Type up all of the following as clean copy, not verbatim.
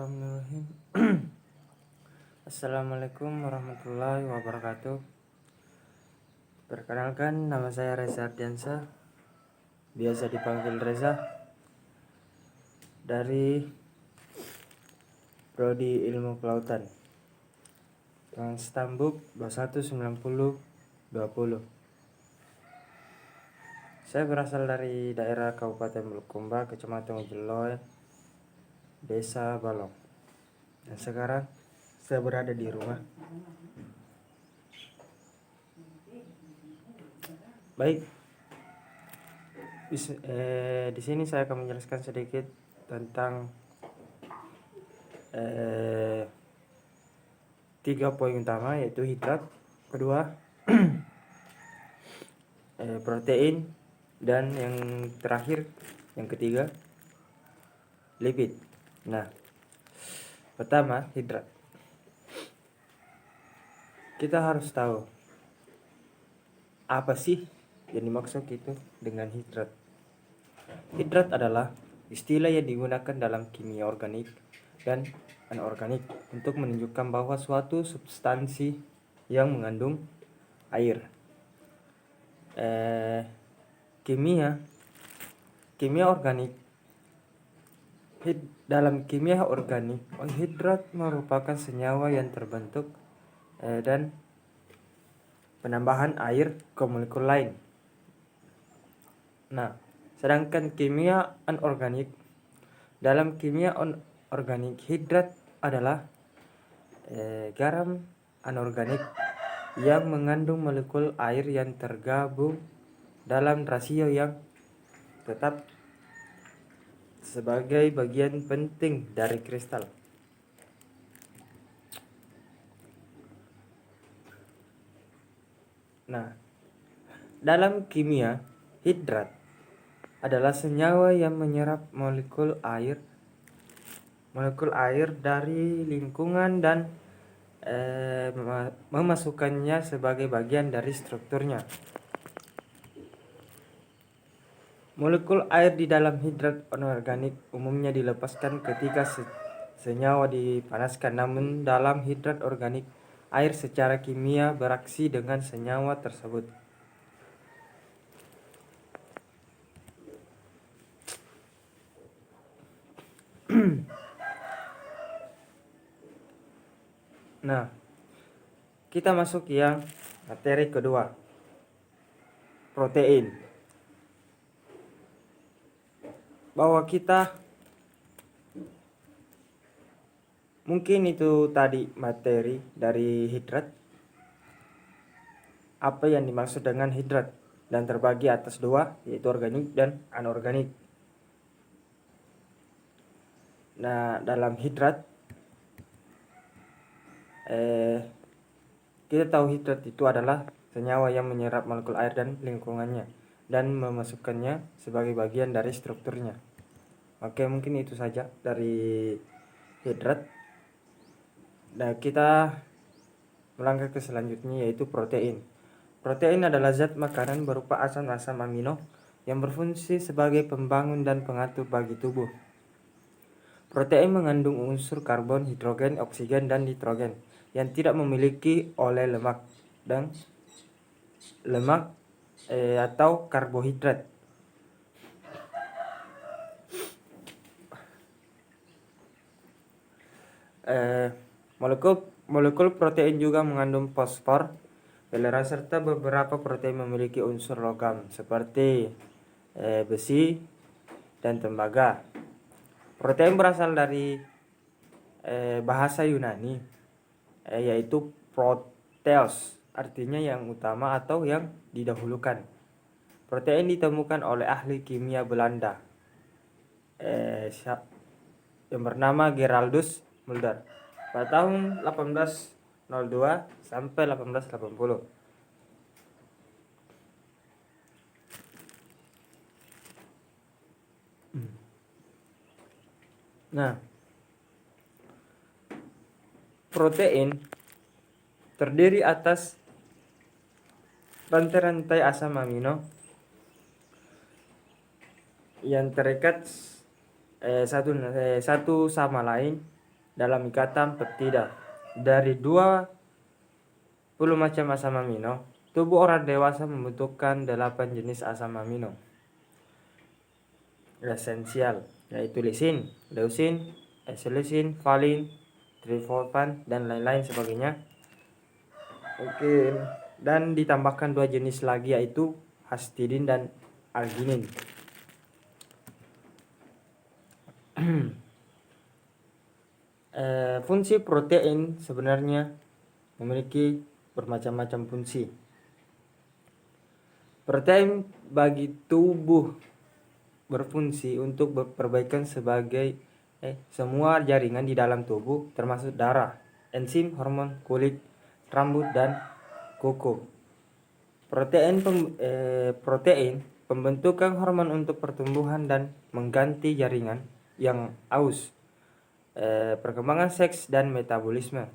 Bismillahirrahmanirrahim. Assalamualaikum warahmatullahi wabarakatuh. Perkenalkan, nama saya Reza Ardiansa, biasa dipanggil Reza, dari Prodi Ilmu Kelautan, Stambuk 219020. Saya berasal dari daerah Kabupaten Bulukumba, Kecamatan Ujeloe, Desa Balong. Dan sekarang saya berada di rumah. Baik, di sini saya akan menjelaskan sedikit tentang 3 poin utama, yaitu hidrat, kedua protein, dan yang terakhir, yang ketiga, lipid. Nah, pertama, hidrat. Kita harus tahu apa sih yang dimaksud itu dengan hidrat. Hidrat adalah istilah yang digunakan dalam kimia organik dan anorganik untuk menunjukkan bahwa suatu substansi yang mengandung air. Kimia organik. Dalam kimia organik, hidrat merupakan senyawa yang terbentuk dan penambahan air ke molekul lain. Nah, sedangkan kimia anorganik, dalam kimia organik, hidrat adalah garam anorganik yang mengandung molekul air yang tergabung dalam rasio yang tetap sebagai bagian penting dari kristal. Nah, dalam kimia, hidrat adalah senyawa yang menyerap molekul air dari lingkungan dan memasukkannya sebagai bagian dari strukturnya. Molekul air di dalam hidrat anorganik umumnya dilepaskan ketika senyawa dipanaskan, namun dalam hidrat organik, air secara kimia beraksi dengan senyawa tersebut. Nah, kita masuk yang materi kedua, protein. Bahwa kita mungkin itu tadi materi dari hidrat, apa yang dimaksud dengan hidrat, dan terbagi atas dua, yaitu organik dan anorganik. Nah, dalam hidrat kita tahu hidrat itu adalah senyawa yang menyerap molekul air dan lingkungannya dan memasukkannya sebagai bagian dari strukturnya. Oke, mungkin itu saja dari hidrat. Nah, kita melangkah ke selanjutnya, yaitu protein. Protein adalah zat makanan berupa asam-asam amino yang berfungsi sebagai pembangun dan pengatur bagi tubuh. Protein mengandung unsur karbon, hidrogen, oksigen, dan nitrogen yang tidak memiliki oleh lemak atau karbohidrat. Molekul protein juga mengandung fosfor, belerang, serta beberapa protein memiliki unsur logam seperti besi dan tembaga. Protein berasal dari bahasa Yunani, yaitu proteos, artinya yang utama atau yang didahulukan. Protein ditemukan oleh ahli kimia Belanda yang bernama Geraldus Mulder pada tahun 1802 sampai 1880. Nah, protein terdiri atas rantai-rantai asam amino yang terikat satu sama lain dalam ikatan peptida. Dari 20 macam asam amino, tubuh orang dewasa membutuhkan 8 jenis asam amino esensial, yaitu lisin, leusin, isoleucin, valin, triptofan, dan lain-lain sebagainya. Oke, dan ditambahkan 2 jenis lagi, yaitu histidin dan arginin. Fungsi protein sebenarnya memiliki bermacam-macam fungsi. Protein bagi tubuh berfungsi untuk perbaikan sebagai semua jaringan di dalam tubuh, termasuk darah, enzim, hormon, kulit, rambut, dan kuku. Protein pembentukan hormon untuk pertumbuhan dan mengganti jaringan yang aus, perkembangan seks, dan metabolisme.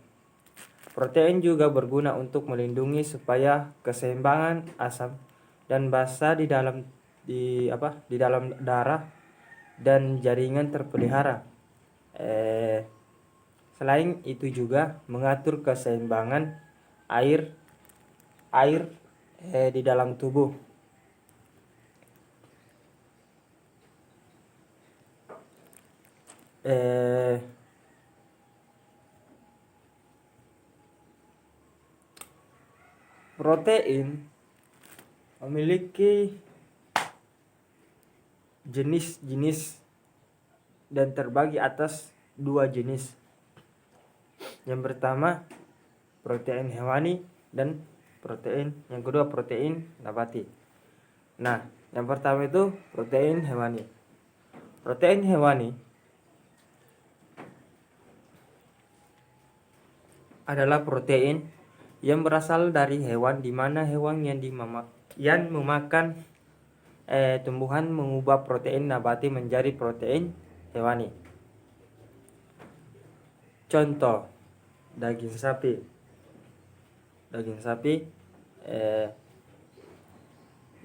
Protein juga berguna untuk melindungi supaya keseimbangan asam dan basa di dalam darah dan jaringan terpelihara. Selain itu juga mengatur keseimbangan air di dalam tubuh. Protein memiliki jenis-jenis dan terbagi atas 2 jenis. Yang pertama protein hewani dan yang kedua protein nabati. Nah, yang pertama itu protein hewani. Protein hewani adalah protein yang berasal dari hewan, di mana hewan yang memakan tumbuhan mengubah protein nabati menjadi protein hewani. Contoh, daging sapi,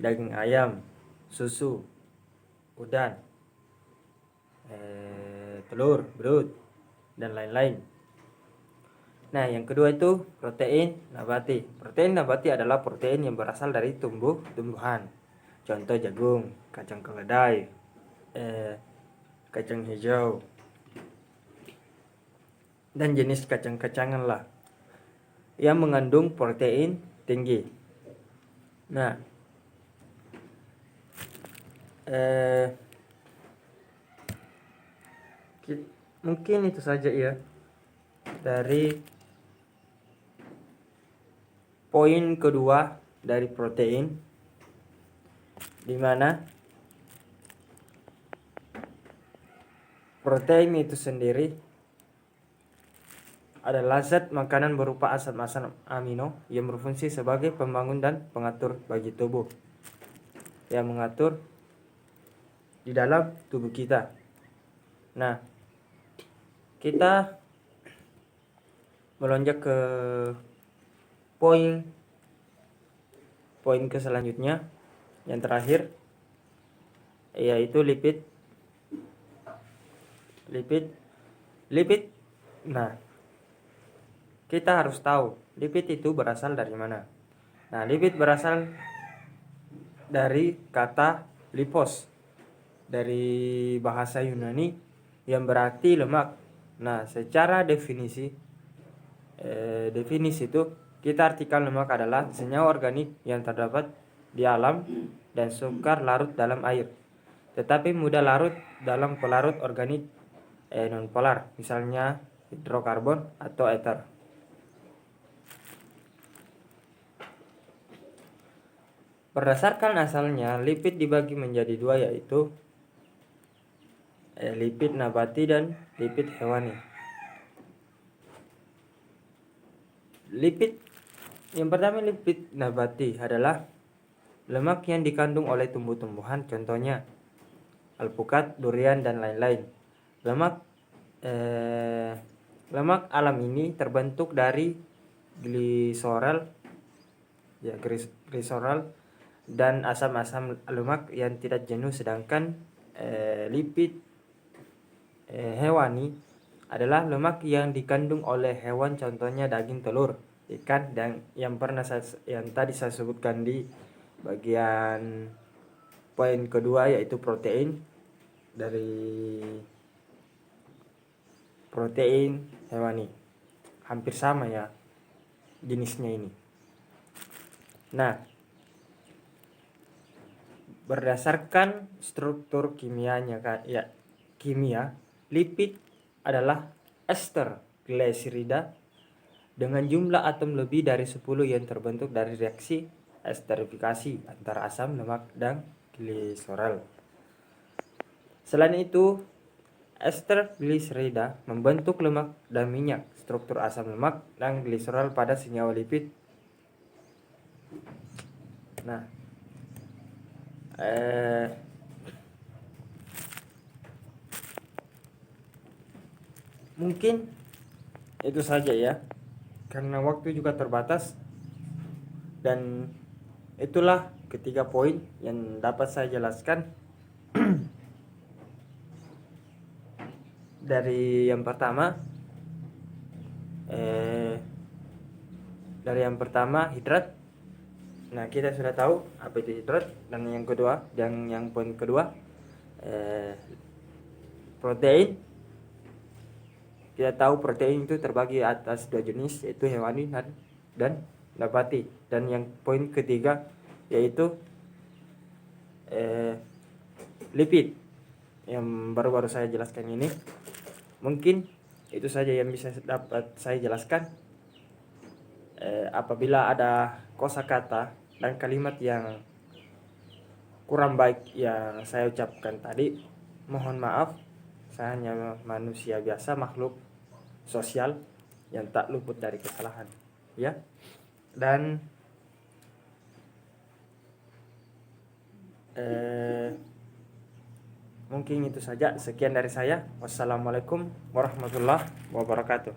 daging ayam, susu, udang, telur, belut, dan lain-lain. Nah, yang kedua itu protein nabati. Protein nabati adalah protein yang berasal dari tumbuhan. Contoh jagung, kacang keledai, kacang hijau, dan jenis kacang-kacangan lah yang mengandung protein tinggi. Nah, mungkin itu saja ya dari poin kedua dari protein, di mana protein itu sendiri adalah zat makanan berupa asam-asam amino yang berfungsi sebagai pembangun dan pengatur bagi tubuh, yang mengatur di dalam tubuh kita. Nah, kita melonjak ke poin ke selanjutnya, yang terakhir, yaitu lipid. Nah, kita harus tahu lipid itu berasal dari mana. Nah, lipid berasal dari kata lipos, dari bahasa Yunani yang berarti lemak. Nah, secara definisi itu kita artikan lemak adalah senyawa organik yang terdapat di alam dan sukar larut dalam air, tetapi mudah larut dalam pelarut organik non-polar, misalnya hidrokarbon atau ether. Berdasarkan asalnya, lipid dibagi menjadi 2, yaitu lipid nabati dan lipid hewani. Yang pertama, lipid nabati adalah lemak yang dikandung oleh tumbuh-tumbuhan, contohnya alpukat, durian, dan lain-lain. Lemak alam ini terbentuk dari gliserol dan asam-asam lemak yang tidak jenuh, sedangkan lipid hewani adalah lemak yang dikandung oleh hewan, contohnya daging, telur, ikan, dan yang tadi saya sebutkan di bagian poin kedua, yaitu protein. Dari protein hewani hampir sama ya jenisnya ini. Nah, berdasarkan struktur kimianya lipid adalah ester glycerida dengan jumlah atom lebih dari 10 yang terbentuk dari reaksi esterifikasi antara asam lemak dan gliserol. Selain itu, ester gliserida membentuk lemak dan minyak, struktur asam lemak dan gliserol pada senyawa lipid. Nah, mungkin itu saja ya, karena waktu juga terbatas, dan itulah ketiga poin yang dapat saya jelaskan. Dari yang pertama hidrat. Nah, kita sudah tahu apa itu hidrat. Dan yang poin kedua protein. Kita tahu protein itu terbagi atas dua jenis, yaitu hewani dan nabati. Dan yang poin ketiga yaitu lipid yang baru-baru saya jelaskan ini. Mungkin itu saja yang bisa dapat saya jelaskan. Apabila ada kosakata dan kalimat yang kurang baik yang saya ucapkan tadi, mohon maaf. Saya hanya manusia biasa, makhluk sosial yang tak luput dari kesalahan, ya. Dan mungkin itu saja. Sekian dari saya. Wassalamualaikum warahmatullahi wabarakatuh.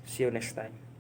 See you next time.